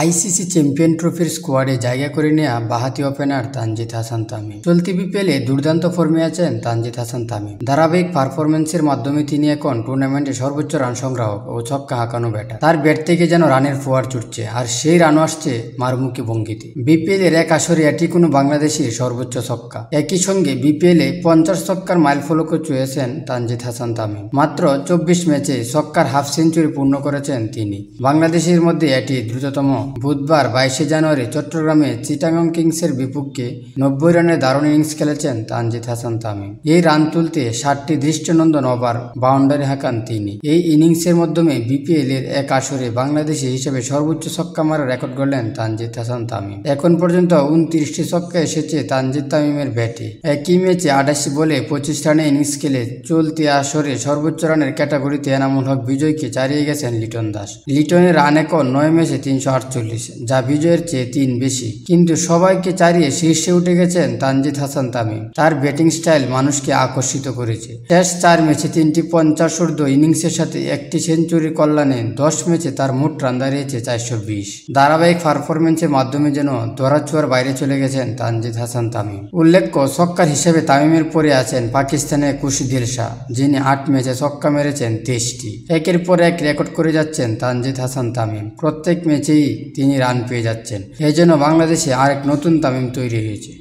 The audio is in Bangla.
আইসিসি চ্যাম্পিয়ন ট্রফির স্কোয়াডে জায়গা করে নেওয়া বাঁহাতি ওপেনার তানজিদ হাসান তামিম। চলতি বিপিএলে দুর্দান্ত ফর্মে আছেন তানজিদ হাসান তামিম। ধারাবাহিক পারফরমেন্সের মাধ্যমে তিনি এখন টুর্নামেন্টে সর্বোচ্চ রান সংগ্রাহক ও ছক্কা হাঁকানো ব্যাটার। তার ব্যাট থেকে যেন রানের ফোয়ার ছুটছে, আর সেই রানও আসছে মারমুখী ভঙ্গিতে। বিপিএলের এক আসরে এটি কোনো বাংলাদেশের সর্বোচ্চ ছক্কা। একই সঙ্গে বিপিএলে 50 ছক্কার মাইলফলকও ছুঁয়েছেন তানজিদ হাসান তামিম। মাত্র 24 ম্যাচে ছক্কার হাফ সেঞ্চুরি পূর্ণ করেছেন তিনি। বাংলাদেশের মধ্যে এটি দ্রুততম। বুধবার 22 জানুয়ারি চট্টগ্রামে চিটাগং কিংসের বিপক্ষে 90 রানের দারুণ ইনিংস খেলেছেন তানজিদ হাসান তামিম। এই রান তুলতে 60টি দৃষ্টিনন্দন ওভার বাউন্ডারি হাঁকান তিনি। এই ইনিংসের মাধ্যমে বিপিএল এর এক আসরে বাংলাদেশি হিসেবে সর্বোচ্চ ছক্কা মারার রেকর্ড গড়লেন তানজিদ হাসান তামিম। এখন পর্যন্ত 29টি ছক্কা এসেছে তানজিদ তামিমের ব্যাটে। একই ম্যাচে 88 বলে 25 রানে ইনিংস খেলে চলতি আসরে সর্বোচ্চ রানের ক্যাটাগরিতে এনামুল হক বিজয়কে ছাড়িয়ে গেছেন লিটন দাস। লিটনের রান এখন 9 ম্যাচে 348, যা বিজয়ের চেয়ে 3 বেশি। কিন্তু সবাইকে ছাড়িয়ে শীর্ষে উঠে গেছেন তানজিদ হাসান তামিম। তার ব্যাটিং স্টাইল মানুষকে আকর্ষিত করেছে। শেষ 4 ম্যাচে 3টি 50 ঊর্ধ্ব ইনিংসের সাথে একটি সেঞ্চুরি কল্যাণে 10 ম্যাচে তার মোট রান দাঁড়িয়েছে 420। ধারাবাহিক পারফরমেন্সের মাধ্যমে যেন ধরাছোঁয়ার বাইরে চলে গেছেন তানজিদ হাসান তামিম। উল্লেখ্য, ছক্কার হিসেবে তামিমের পরে আছেন পাকিস্তানের খুশদিল শাহ, যিনি 8 ম্যাচে ছক্কা মেরেছেন 23টি। একের পর এক রেকর্ড করে যাচ্ছেন তানজিদ হাসান তামিম। প্রত্যেক ম্যাচেই তিনি রান পেয়ে যাচ্ছেন। এই জন্য বাংলাদেশে আরেক নতুন তামিম তৈরি হয়েছে।